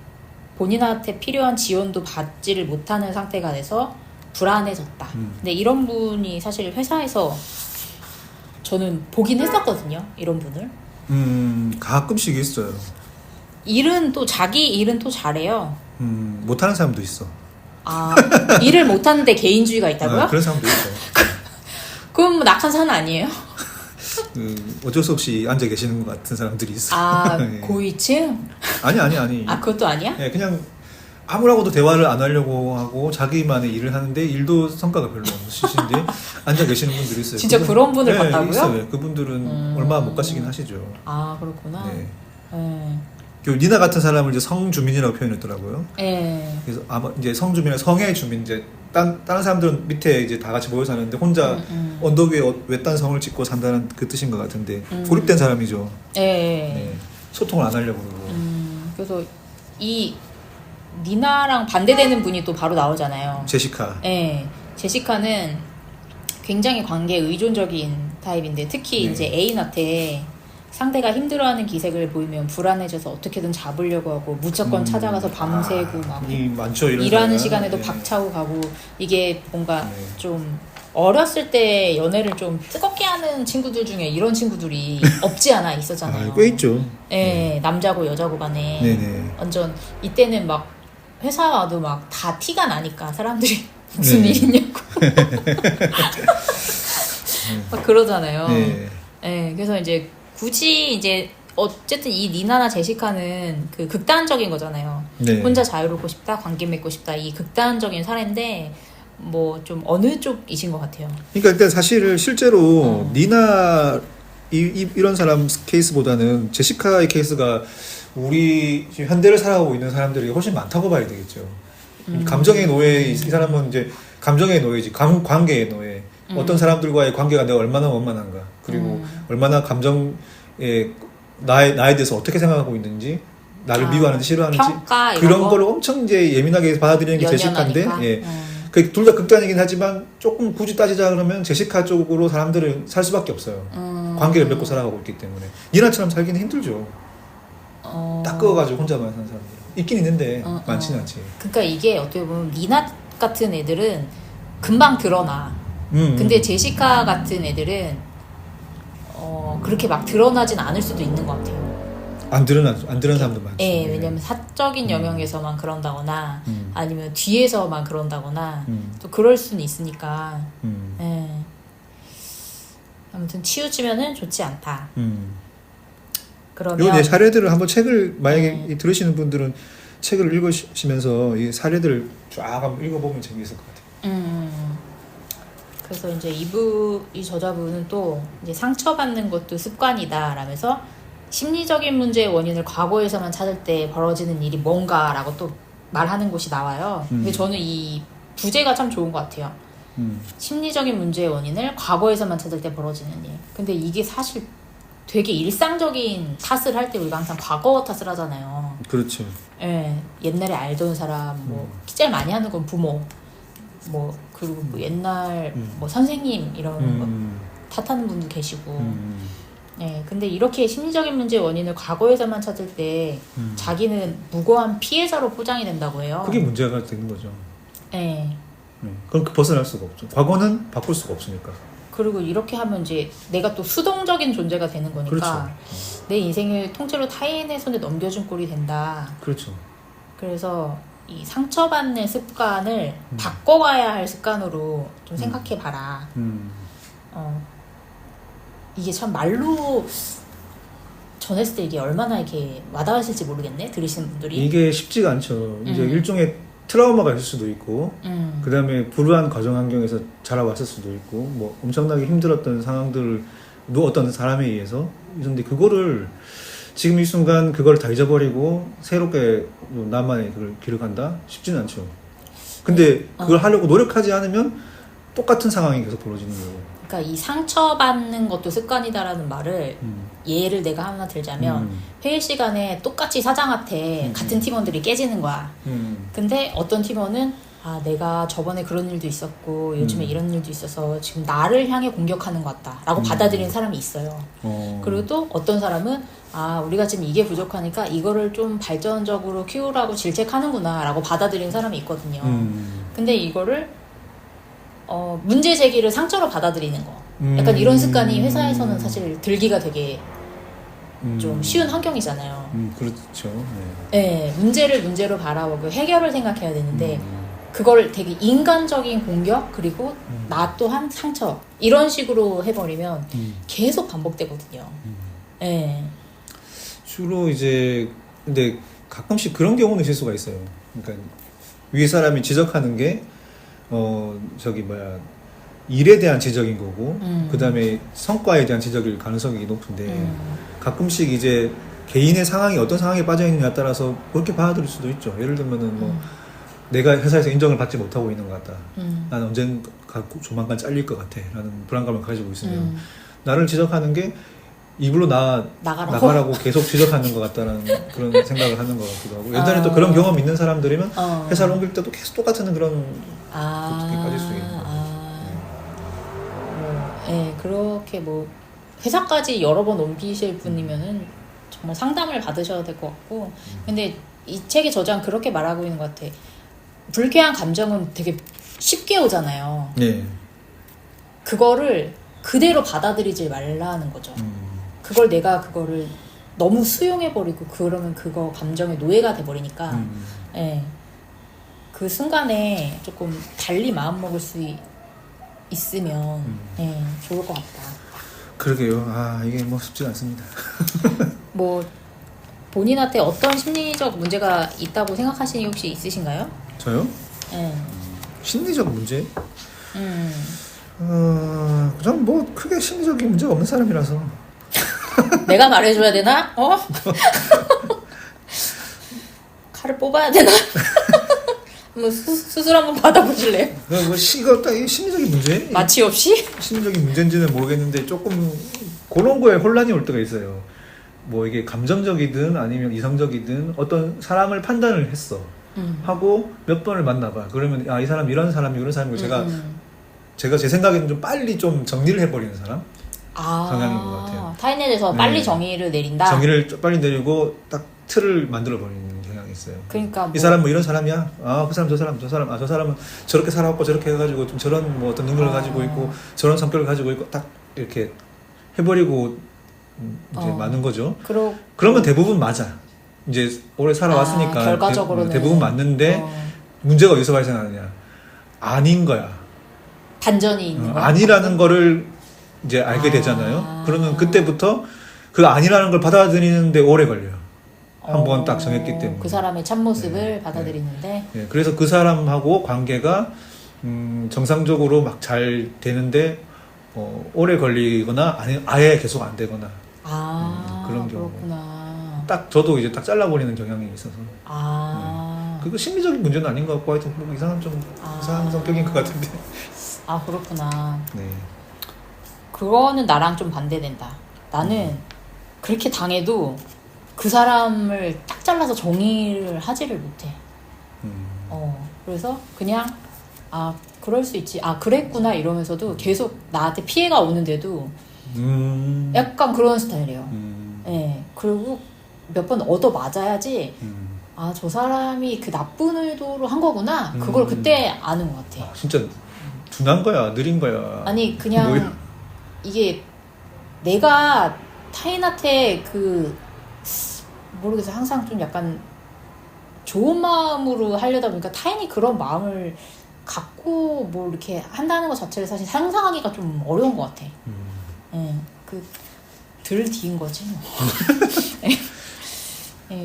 본인한테 필요한 지원도 받지를 못하는 상태가 돼서 불안해졌다. 근데 이런 분이 사실 회사에서 저는 보긴 했었거든요. 이런 분을. 가끔씩 있어요. 일은 또 자기 일은 또 잘해요. 못하는 사람도 있어. 아, 일을 못하는데 개인주의가 있다고요? 그런 사람도 있어요. 그럼 뭐 낙하산 아니에요? 어쩔 수 없이 앉아 계시는 것 같은 사람들이 있어요. 아, 예. 고위층? 아니. 아, 그것도 아니야? 예, 그냥 아무라고도 대화를 안 하려고 하고 자기만의 일을 하는데 일도 성과가 별로 없으신데 앉아 계시는 분들이 있어요. 진짜 그런 분을 봤다고요? 있어요. 그분들은 얼마 못 가시긴 하시죠. 아, 그렇구나. 네. 네. 그 니나 같은 사람을 이제 성주민이라고 표현했더라고요. 네. 그래서 아마 이제 성주민은 성의 주민 이제 다른 사람들은 밑에 이제 다 같이 모여 사는데 혼자 언덕 위에 외딴 성을 짓고 산다는 그 뜻인 것 같은데 고립된 사람이죠. 네. 네. 소통을 안 하려고 그러고. 그래서 이 니나랑 반대되는 분이 또 바로 나오잖아요. 제시카. 네. 제시카는 굉장히 관계에 의존적인 타입인데 특히 네. 이제 애인한테 상대가 힘들어하는 기색을 보이면 불안해져서 어떻게든 잡으려고 하고 무조건 찾아가서 밤새고 막 많죠, 이런 일하는 사람. 시간에도 네. 박차고 가고 이게 뭔가 네. 좀 어렸을 때 연애를 좀 뜨겁게 하는 친구들 중에 이런 친구들이 없지 않아 있었잖아요. 꽤 있죠. 네, 남자고 여자고 간에 네네. 완전 이때는 막 회사 와도 막 다 티가 나니까 사람들이 무슨 네. 일이냐고 막 그러잖아요. 네. 네, 그래서 이제 굳이 이제 어쨌든 이 니나나 제시카는 그 극단적인 거잖아요. 네. 혼자 자유롭고 싶다, 관계 맺고 싶다 이 극단적인 사례인데 뭐 좀 어느 쪽이신 것 같아요. 그러니까 일단 사실 실제로 니나 이런 사람 케이스보다는 제시카의 케이스가 우리 지금 현대를 살아가고 있는 사람들이 훨씬 많다고 봐야 되겠죠. 감정의 노예 이 사람은 이제 감정의 노예지 관계의 노예. 어떤 사람들과의 관계가 내가 얼마나 원만한가 그리고 얼마나 감정에 나에 대해서 어떻게 생각하고 있는지 나를 미워하는지 싫어하는지 평가 이런 그런 거? 걸 엄청 이제 예민하게 받아들이는 게 제시카인데 연연하니까? 예. 그 둘 다 극단이긴 하지만 조금 굳이 따지자 그러면 제시카 쪽으로 사람들은 살 수밖에 없어요. 관계를 맺고 살아가고 있기 때문에 니나처럼 살기는 힘들죠. 딱 끄어가지고 혼자만 사는 사람들 있긴 있는데 많지는 않지. 그러니까 이게 어떻게 보면 니나 같은 애들은 금방 드러나. 근데 제시카 같은 애들은 그렇게 막 드러나진 않을 수도 있는 것 같아요. 안 드러난 사람도 많지. 예, 왜냐면 사적인 영역에서만 그런다거나 아니면 뒤에서만 그런다거나 또 그럴 수는 있으니까. 예. 아무튼 치우치면은 좋지 않다. 그러면 요 사례들을 한번 책을 만약에 들으시는 분들은 책을 읽으시면서 이 사례들을 쫙 한번 읽어보면 재미있을 것 같아요. 그래서 이제 이 저자분은 또 이제 상처받는 것도 습관이다 라면서 심리적인 문제의 원인을 과거에서만 찾을 때 벌어지는 일이 뭔가라고 또 말하는 곳이 나와요. 근데 저는 이 부제가 참 좋은 것 같아요. 심리적인 문제의 원인을 과거에서만 찾을 때 벌어지는 일. 근데 이게 사실 되게 일상적인 탓을 할 때 우리가 항상 과거 탓을 하잖아요. 그렇죠. 예, 옛날에 알던 사람, 뭐 제일 많이 하는 건 부모, 뭐 그리고 뭐 옛날 뭐 선생님 이런 거 탓하는 분도 계시고. 예, 근데 이렇게 심리적인 문제의 원인을 과거에서만 찾을 때 자기는 무고한 피해자로 포장이 된다고 해요. 그게 문제가 되는 거죠. 예. 그럼 벗어날 수가 없죠. 과거는 바꿀 수가 없으니까. 그리고 이렇게 하면 이제 내가 또 수동적인 존재가 되는 거니까 그렇죠. 내 인생을 통째로 타인의 손에 넘겨준 꼴이 된다. 그렇죠. 그래서 이 상처받는 습관을 바꿔가야 할 습관으로 좀 생각해봐라. 이게 참 말로 전했을 때 이게 얼마나 이렇게 와닿으실지 모르겠네. 들으시는 분들이. 이게 쉽지가 않죠. 이제 일종의 트라우마가 있을 수도 있고, 그 다음에 불우한 가정 환경에서 자라왔을 수도 있고, 뭐 엄청나게 힘들었던 상황들을 어떤 사람에 의해서 있었는데 그거를 지금 이 순간 그걸 다 잊어버리고 새롭게 나만의 그걸 기록한다? 쉽지는 않죠. 근데 그걸 하려고 노력하지 않으면 똑같은 상황이 계속 벌어지는 거고. 그러니까 이 상처받는 것도 습관이다라는 말을 예를 내가 하나 들자면 회의 시간에 똑같이 사장한테 같은 팀원들이 깨지는 거야. 근데 어떤 팀원은 아, 내가 저번에 그런 일도 있었고 요즘에 이런 일도 있어서 지금 나를 향해 공격하는 것 같다라고 받아들이는 사람이 있어요. 그리고 또 어떤 사람은 아, 우리가 지금 이게 부족하니까 이거를 좀 발전적으로 키우라고 질책하는구나 라고 받아들이는 사람이 있거든요. 근데 이거를 문제 제기를 상처로 받아들이는 거, 약간 이런 습관이 회사에서는 사실 들기가 되게 좀 쉬운 환경이잖아요. 그렇죠. 네, 문제를 문제로 바라보고 해결을 생각해야 되는데 그걸 되게 인간적인 공격 그리고 나 또한 상처 이런 식으로 해버리면 계속 반복되거든요. 네. 주로 이제 근데 가끔씩 그런 경우는 있을 수가 있어요. 그러니까 위에 사람이 지적하는 게 저기 뭐야 일에 대한 지적인 거고 그다음에 성과에 대한 지적일 가능성이 높은데 가끔씩 이제 개인의 상황이 어떤 상황에 빠져 있느냐에 따라서 그렇게 받아들일 수도 있죠. 예를 들면은 뭐 내가 회사에서 인정을 받지 못하고 있는 것 같다. 나는 언젠가 조만간 잘릴 것 같아. 라는 불안감을 가지고 있으면 나를 지적하는 게 입으로 나가라고 계속 지적하는 것 같다는 그런 생각을 하는 것 같기도 하고 예전에 또 그런 경험 있는 사람들이면 회사를 옮길 때도 계속 똑같은 그런 것들이 빠질 수 있는 거예요. 네, 그렇게 뭐 회사까지 여러 번 옮기실 분이면은 정말 상담을 받으셔야 될 것 같고 근데 이 책의 저자는 그렇게 말하고 있는 것 같아. 불쾌한 감정은 되게 쉽게 오잖아요. 네. 그거를 그대로 받아들이지 말라는 거죠. 내가 그거를 너무 수용해버리고 그러면 그거 감정의 노예가 돼버리니까 예, 그 순간에 조금 달리 마음먹을 수 있으면 예, 좋을 것 같다. 그러게요. 아 이게 뭐 쉽지 않습니다. 뭐 본인한테 어떤 심리적 문제가 있다고 생각하시는 게 혹시 있으신가요? 저요? 예. 심리적 문제? 저는 뭐 크게 심리적인 문제가 없는 사람이라서 내가 말해줘야 되나? 칼을 뽑아야 되나? 한번 수술 한번 받아보실래요? 뭐 이거 딱 심리적인 문제? 마취 없이? 심리적인 문제인지는 모르겠는데 조금 그런 거에 혼란이 올 때가 있어요. 뭐 이게 감정적이든 아니면 이성적이든 어떤 사람을 판단을 했어. 하고 몇 번을 만나봐. 그러면 이 사람 이런 사람이 이런 사람이고 제가 제 생각에는 좀 빨리 좀 정리를 해버리는 사람 성향인 것 같아요. 타인에 대해서 빨리 정의를 내린다. 정의를 빨리 내리고 딱 틀을 만들어 버리는 경향이 있어요. 그러니까 뭐 이 사람 뭐 이런 사람이야. 그 사람 저 사람은 저렇게 살아왔고 저렇게 해가지고 좀 저런 뭐 어떤 능력을 가지고 있고 저런 성격을 가지고 있고 딱 이렇게 해버리고 이제 많은 거죠. 그러면 대부분 맞아. 이제 오래 살아왔으니까 결과적으로는 대부분 맞는데 문제가 어디서 발생하느냐? 아닌 거야. 반전이 있는 거야. 아니라는 거를 이제 알게 되잖아요. 그러면 그때부터 그 아니라는 걸 받아들이는데 오래 걸려요. 한 번 딱 정했기 때문에. 그 사람의 참모습을 받아들이는데. 네, 그래서 그 사람하고 관계가 정상적으로 막 잘 되는데 오래 걸리거나 아예 계속 안 되거나 그런 경우. 그렇구나. 딱 저도 이제 딱 잘라버리는 경향이 있어서. 그거 심리적인 문제는 아닌 것 같고 하여튼 뭐 이상한 성격인 것 같은데. 그렇구나. 네. 그거는 나랑 좀 반대된다. 나는 그렇게 당해도 그 사람을 딱 잘라서 정의를 하지를 못해. 그래서 그냥 그럴 수 있지. 그랬구나 이러면서도 계속 나한테 피해가 오는데도 약간 그런 스타일이에요. 네. 그리고 몇 번 얻어 맞아야지 저 사람이 그 나쁜 의도로 한 거구나. 그걸 그때 아는 것 같아. 진짜 둔한 거야, 느린 거야. 아니 그냥 이게 내가 타인한테 모르겠어. 항상 좀 약간 좋은 마음으로 하려다 보니까 타인이 그런 마음을 갖고 뭐 이렇게 한다는 것 자체를 사실 상상하기가 좀 어려운 것 같아. 덜 뒤인 거지 뭐.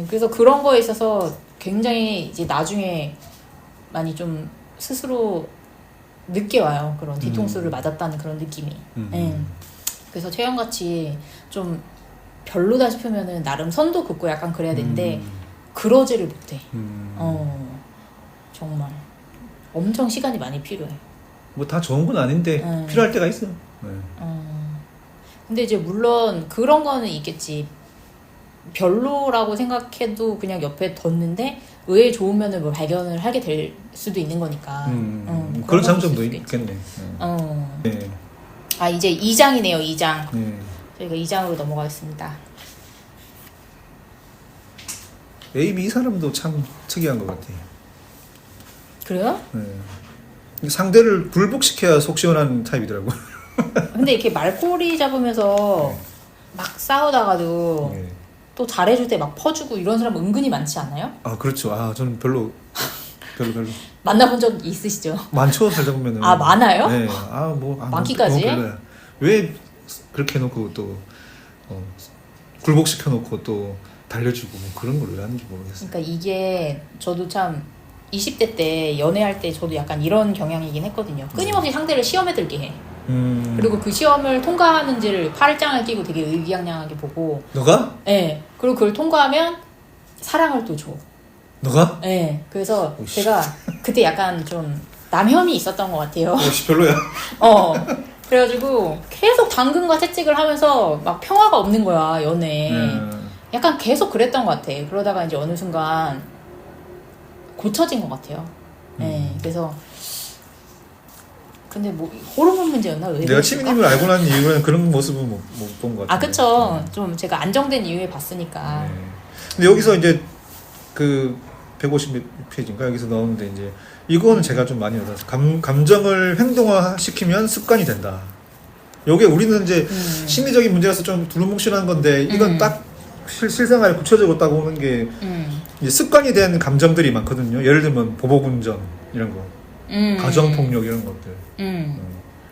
그래서 그런 거에 있어서 굉장히 이제 나중에 많이 좀 스스로 늦게 와요. 그런 뒤통수를 맞았다는 그런 느낌이. 그래서 최영같이 좀 별로다 싶으면은 나름 선도 긋고 약간 그래야 되는데 그러지를 못해. 정말 엄청 시간이 많이 필요해. 뭐 다 좋은 건 아닌데 필요할 때가 있어. 근데 이제 물론 그런 거는 있겠지. 별로라고 생각해도 그냥 옆에 뒀는데 의외의 좋은 면을 뭐 발견을 하게 될 수도 있는 거니까. 그런 거 장점도 있을 수도 있지. 있겠네. 네. 아, 이제 2장이네요, 2장. 네. 저희가 2장으로 넘어가겠습니다. A, B 사람도 참 특이한 것 같아요. 그래요? 네. 상대를 굴복시켜야 속 시원한 타입이더라고. 근데 이렇게 말꼬리 잡으면서 막 싸우다가도 네. 또 잘해줄 때 막 퍼주고 이런 사람 은근히 많지 않아요? 아 그렇죠. 아 저는 별로 만나본 적 있으시죠? 많죠. 살다 보면은. 아, 많아요? 네. 많기까지? 너무 별로야. 왜 그렇게 해놓고 또 굴복시켜놓고 또 달려주고 뭐 그런 걸 왜 하는지 모르겠어요. 그러니까 이게 저도 참 20대 때 연애할 때 저도 약간 이런 경향이긴 했거든요. 끊임없이 상대를 시험에 들게 해. 그리고 그 시험을 통과하는지를 팔짱을 끼고 되게 의기양양하게 보고. 너가? 네. 그리고 그걸 통과하면 사랑을 또 줘. 너가? 네. 그래서 오씨. 제가 그때 약간 좀 남혐이 있었던 것 같아요. 오씨 별로야. 그래가지고 계속 당근과 채찍을 하면서 막 평화가 없는 거야, 연애에. 약간 계속 그랬던 것 같아. 그러다가 이제 어느 순간 고쳐진 것 같아요. 네. 그래서 근데 뭐 호르몬 문제였나? 왜 내가 그랬을까? 치미님을 알고 난 이후에는 그런 모습은 못 본 것 같아요. 아, 그쵸. 좀 제가 안정된 이유에 봤으니까. 네. 근데 여기서 이제 그 150페이지인가 여기서 나오는데 이제 이거는 제가 좀 많이 얻어서 감정을 행동화 시키면 습관이 된다. 요게 우리는 이제 심리적인 문제라서 좀 두루뭉실한 건데 이건 딱 실생활에 구체적으로 딱 오는 게 이제 습관이 된 감정들이 많거든요. 예를 들면 보복운전 이런 거, 가정폭력 이런 것들.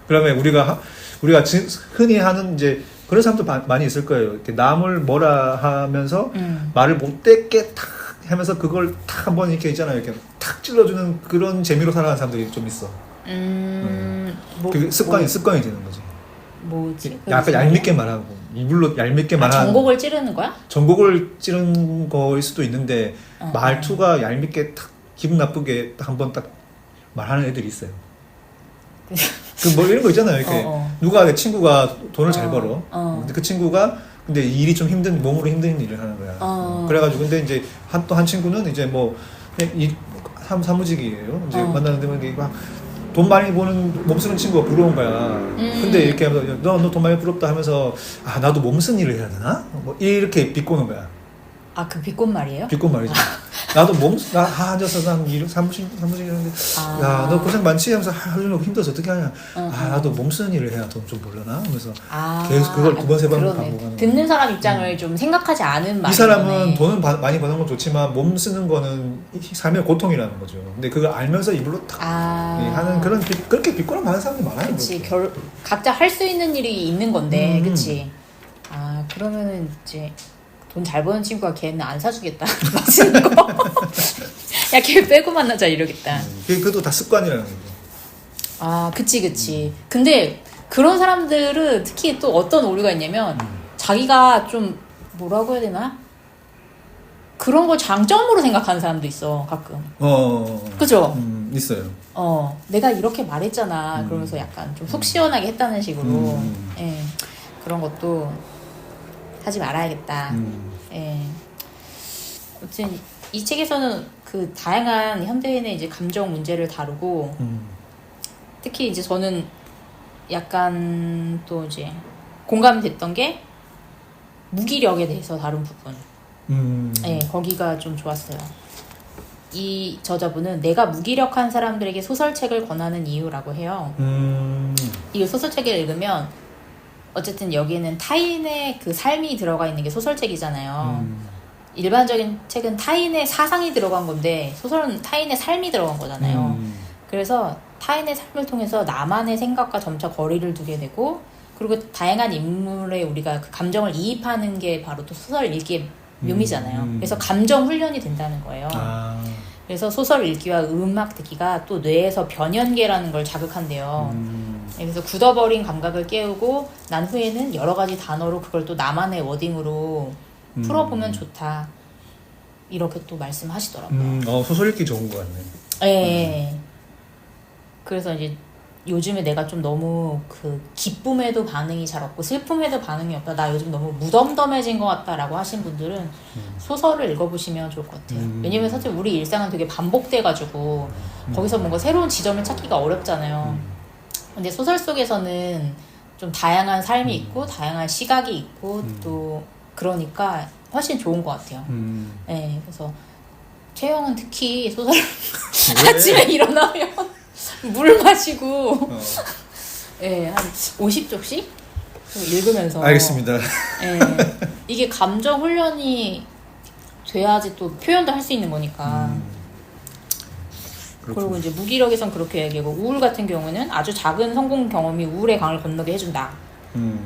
그다음에 우리가 흔히 하는 이제 그런 사람도 많이 있을 거예요. 이렇게 남을 뭐라 하면서 말을 못되게 탁 하면서 그걸 탁 한번 이렇게 있잖아요. 이렇게 탁 찔러주는 그런 재미로 살아가는 사람들이 좀 있어. 그게 습관이 되는 거지. 뭐지? 약간 얄밉게 말하고 이불로 얄밉게 말하는. 전곡을 찌르는 거야? 전곡을 찌른 거일 수도 있는데 말투가 얄밉게 탁 기분 나쁘게 한번 딱 말하는 애들이 있어요. 그 뭐 이런 거 있잖아요. 이렇게 누가 친구가 돈을 잘 벌어. 근데 그 친구가 근데 일이 좀 몸으로 힘든 일을 하는 거야. 그래가지고 근데 이제 또 한 친구는 이제 뭐 그냥 사무직이에요. 이제 만나는데 막 돈 많이 버는 몸쓰는 친구가 부러운 거야. 근데 이렇게 하면서 너 돈 많이 부럽다 하면서 아 나도 몸쓰는 일을 해야 되나? 뭐 이렇게 비꼬는 거야. 아, 그 비꼰 말이에요? 비꼰 말이지. 나도 나 앉아서 난 사무직 이러는데 야 너 고생 많지 하면서 하루 종일 힘들어서 어떻게 하냐. 나도 몸쓰는 일을 해야 돈 좀 벌려나 하면서 계속 그걸 두 번 세 번 반복하는. 듣는 사람 입장을 좀 생각하지 않은 말이네. 이 사람은 돈은 많이 버는 건 좋지만 몸 쓰는 거는 삶의 고통이라는 거죠. 근데 그걸 알면서 입으로 탁 하는 그런 그렇게 비꼬는 많은 사람들이 많아요. 그치. 각자 할 수 있는 일이 있는 건데, 그치. 아, 그러면은 이제 돈 잘 버는 친구가 걔는 안 사주겠다. 맛있는 거. 야, 걔 빼고 만나자 이러겠다. 그것도 다 습관이라는 거죠. 아, 그치. 근데 그런 사람들은 특히 또 어떤 오류가 있냐면 자기가 좀 뭐라고 해야 되나? 그런 걸 장점으로 생각하는 사람도 있어, 가끔. 그죠? 있어요. 내가 이렇게 말했잖아. 그러면서 약간 좀 속 시원하게 했다는 식으로. 예. 그런 것도 하지 말아야겠다. 예. 아무튼 이 책에서는 그 다양한 현대인의 이제 감정 문제를 다루고 특히 이제 저는 약간 또 이제 공감됐던 게 무기력에 대해서 다룬 부분. 예, 거기가 좀 좋았어요. 이 저자분은 내가 무기력한 사람들에게 소설책을 권하는 이유라고 해요. 이 소설책을 읽으면 어쨌든 여기에는 타인의 그 삶이 들어가 있는 게 소설책이잖아요. 일반적인 책은 타인의 사상이 들어간 건데 소설은 타인의 삶이 들어간 거잖아요. 그래서 타인의 삶을 통해서 나만의 생각과 점차 거리를 두게 되고 그리고 다양한 인물에 우리가 그 감정을 이입하는 게 바로 또 소설 읽기의 묘미잖아요. 그래서 감정 훈련이 된다는 거예요. 그래서 소설 읽기와 음악 듣기가 또 뇌에서 변연계라는 걸 자극한대요. 그래서 굳어버린 감각을 깨우고 난 후에는 여러 가지 단어로 그걸 또 나만의 워딩으로 풀어보면 좋다. 이렇게 또 말씀하시더라고요. 소설 읽기 좋은 것 같네. 예. 그래서 이제 요즘에 내가 좀 너무 그 기쁨에도 반응이 잘 없고 슬픔에도 반응이 없다. 나 요즘 너무 무덤덤해진 것 같다라고 하신 분들은 소설을 읽어보시면 좋을 것 같아요. 왜냐면 사실 우리 일상은 되게 반복돼가지고 거기서 뭔가 새로운 지점을 찾기가 어렵잖아요. 근데 소설 속에서는 좀 다양한 삶이 있고 다양한 시각이 있고 또 그러니까 훨씬 좋은 것 같아요. 네, 그래서 최영은 특히 소설을 아침에 일어나면 물 마시고 예, 한 50쪽씩 읽으면서 알겠습니다. 예, 이게 감정 훈련이 돼야지 또 표현도 할 수 있는 거니까. 그리고 이제 무기력에선 그렇게 얘기하고 우울 같은 경우는 아주 작은 성공 경험이 우울의 강을 건너게 해준다.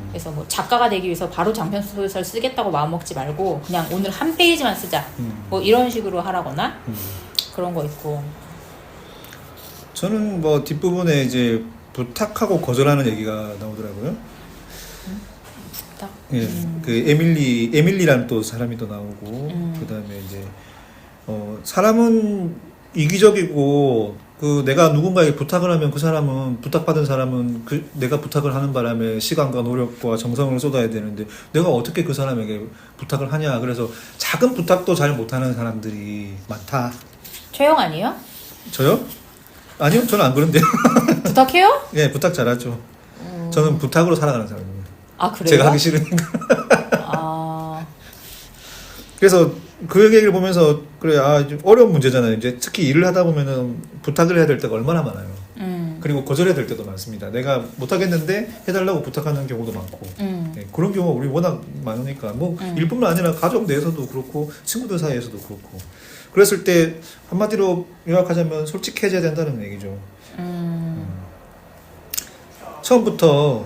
그래서 뭐 작가가 되기 위해서 바로 장편 소설 쓰겠다고 마음먹지 말고 그냥 오늘 한 페이지만 쓰자. 뭐 이런 식으로 하라거나 그런 거 있고. 저는 뭐 뒷부분에 이제 부탁하고 거절하는 얘기가 나오더라고요. 부탁? 예, 그 에밀리라는 또 사람이 또 나오고, 그 다음에 이제, 사람은 이기적이고, 내가 누군가에게 부탁을 하면 그 사람은, 부탁받은 사람은 내가 부탁을 하는 바람에 시간과 노력과 정성을 쏟아야 되는데, 내가 어떻게 그 사람에게 부탁을 하냐. 그래서 작은 부탁도 잘 못하는 사람들이 많다. 최영 아니에요? 저요? 아니요, 저는 안 그런데요. 부탁해요? 예, 부탁 잘하죠. 저는 부탁으로 살아가는 사람입니다. 아, 그래요? 제가 하기 싫으니까. 아, 그래서 그 얘기를 보면서 그래, 좀 어려운 문제잖아요. 이제 특히 일을 하다 보면은 부탁을 해야 될 때가 얼마나 많아요. 그리고 거절해야 될 때도 많습니다. 내가 못하겠는데 해달라고 부탁하는 경우도 많고. 예, 그런 경우가 우리 워낙 많으니까 뭐 일뿐만 아니라 가족 내에서도 그렇고 친구들 사이에서도 그렇고. 그랬을 때 한마디로 요약하자면 솔직해져야 된다는 얘기죠. 처음부터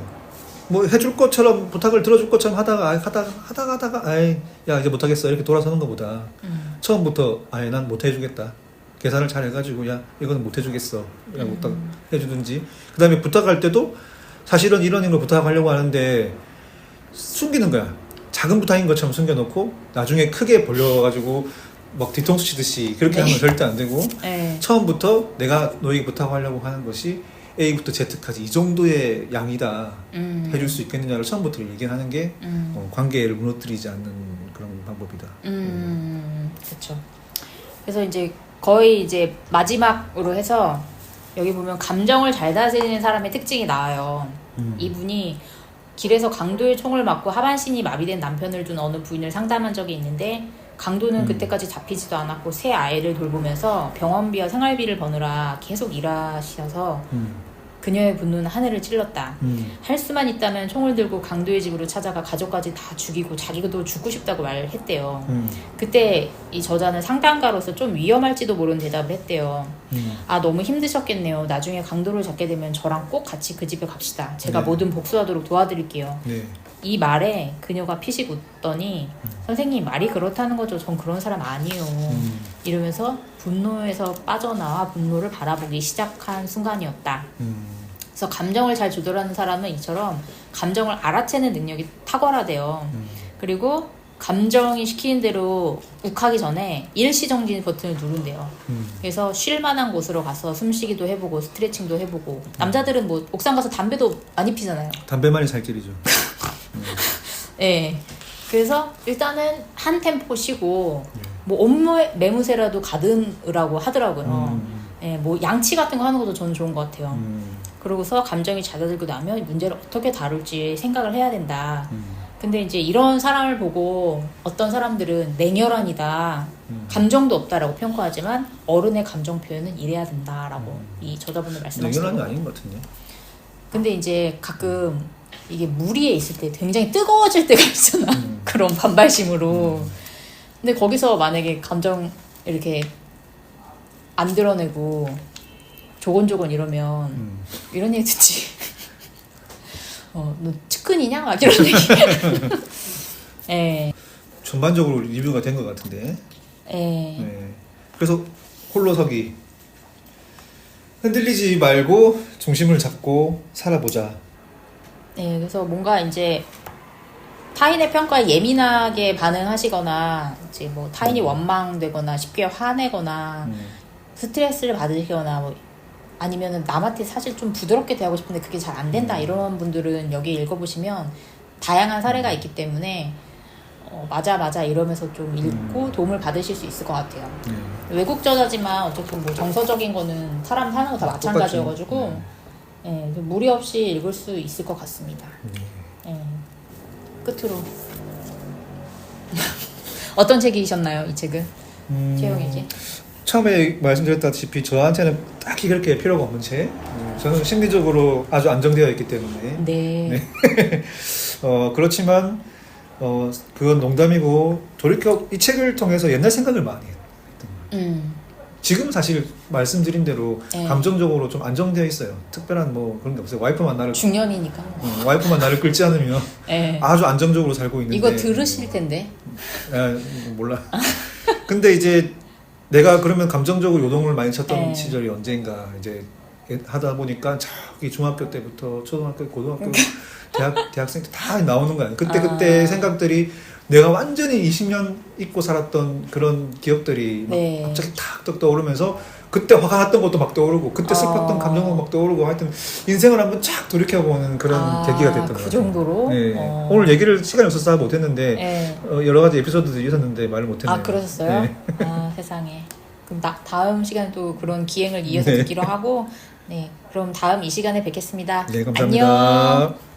뭐 해줄 것처럼 부탁을 들어줄 것처럼 하다가 아이 야 이제 못하겠어 이렇게 돌아서는 것보다 처음부터 아예 난 못해주겠다. 계산을 잘 해가지고 야 이거는 못해주겠어 라고 딱 해주든지. 그 다음에 부탁할 때도 사실은 이런 걸 부탁하려고 하는데 숨기는 거야. 작은 부탁인 것처럼 숨겨놓고 나중에 크게 벌려가지고 막 뒤통수 치듯이 그렇게 하면 절대 안 되고 처음부터 내가 너에게 부탁하려고 하는 것이 A부터 Z까지 이 정도의 양이다 해줄 수 있겠느냐를 처음부터 얘기하는 게 관계를 무너뜨리지 않는 그런 방법이다. 그렇죠. 그래서 이제 거의 이제 마지막으로 해서 여기 보면 감정을 잘 다스리는 사람의 특징이 나와요. 이분이 길에서 강도의 총을 맞고 하반신이 마비된 남편을 둔 어느 부인을 상담한 적이 있는데 강도는 그때까지 잡히지도 않았고 새 아이를 돌보면서 병원비와 생활비를 버느라 계속 일하셔서 그녀의 분노는 하늘을 찔렀다. 할 수만 있다면 총을 들고 강도의 집으로 찾아가 가족까지 다 죽이고 자기도 죽고 싶다고 말했대요. 그때 이 저자는 상담가로서 좀 위험할지도 모르는 대답을 했대요. 아 너무 힘드셨겠네요. 나중에 강도를 잡게 되면 저랑 꼭 같이 그 집에 갑시다. 제가 뭐든 복수하도록 도와드릴게요. 이 말에 그녀가 피식 웃더니 선생님 말이 그렇다는 거죠. 전 그런 사람 아니에요. 이러면서 분노에서 빠져나와 분노를 바라보기 시작한 순간이었다. 그래서 감정을 잘 조절하는 사람은 이처럼 감정을 알아채는 능력이 탁월하대요. 그리고 감정이 시키는 대로 욱하기 전에 일시정지 버튼을 누른대요. 그래서 쉴 만한 곳으로 가서 숨쉬기도 해보고 스트레칭도 해보고. 남자들은 뭐 옥상 가서 담배도 많이 피잖아요. 담배만이 살 길이죠. 네. 그래서 일단은 한 템포 쉬고 뭐 업무에 매무새라도 가듬으라고 하더라고요. 뭐 양치 같은 거 하는 것도 저는 좋은 것 같아요. 그러고서 감정이 잦아들고 나면 문제를 어떻게 다룰지 생각을 해야 된다. 근데 이제 이런 사람을 보고 어떤 사람들은 냉혈한이다, 감정도 없다라고 평가하지만 어른의 감정 표현은 이래야 된다라고 이 저자분은 말씀하시더라고요. 냉혈한이 아닌 것 같은데. 근데 이제 가끔 이게 무리에 있을 때 굉장히 뜨거워질 때가 있잖아. 그런 반발심으로. 근데 거기서 만약에 감정 이렇게 안 드러내고 조곤조곤 이러면 이런 얘기 듣지. 너 측근이냐? 막 이런 얘기. 예. 전반적으로 리뷰가 된 것 같은데. 네. 그래서 홀로서기. 흔들리지 말고 중심을 잡고 살아보자. 네, 그래서 뭔가 이제 타인의 평가에 예민하게 반응하시거나 이제 뭐 타인이 원망되거나 쉽게 화내거나 스트레스를 받으시거나 뭐 아니면은 남한테 사실 좀 부드럽게 대하고 싶은데 그게 잘 안 된다 이런 분들은 여기 읽어보시면 다양한 사례가 있기 때문에 맞아 이러면서 좀 읽고 도움을 받으실 수 있을 것 같아요. 외국 저자지만 어쨌든 뭐 정서적인 거는 사람 사는 거 다 마찬가지여가지고 무리 없이 읽을 수 있을 것 같습니다. 끝으로 어떤 책이셨나요, 이 책은? 최영에게? 처음에 말씀드렸다시피 저한테는 딱히 그렇게 필요가 없는 책. 저는 심리적으로 아주 안정되어 있기 때문에. 네. 그렇지만 그건 농담이고 돌이켜 이 책을 통해서 옛날 생각을 많이 했던 거예요. 지금 사실 말씀드린 대로 감정적으로 좀 안정되어 있어요. 특별한 뭐 그런 게 없어요. 와이프만 나를 중년이니까. 와이프만 나를 끌지 않으면 아주 안정적으로 살고 있는데. 이거 들으실 텐데. 몰라. 근데 이제 내가 그러면 감정적으로 요동을 많이 쳤던 시절이 언젠가 이제 하다 보니까 저기 중학교 때부터 초등학교, 고등학교, 대학생 때 다 나오는 거야. 그때 생각들이 내가 완전히 20년 잊고 살았던 그런 기억들이 막 갑자기 탁 떠오르면서 그때 화가 났던 것도 막 떠오르고 그때 슬펐던 감정도 막 떠오르고 하여튼 인생을 한번 쫙 돌이켜보는 그런 계기가 됐던 것 같아요. 그 정도로? 네. 오늘 얘기를 시간이 없어서 못했는데 여러 가지 에피소드들이 있었는데 말을 못했네요. 그러셨어요? 네. 세상에. 그럼 다음 시간에 또 그런 기행을 이어서 듣기로 하고 그럼 다음 이 시간에 뵙겠습니다. 네, 감사합니다. 안녕.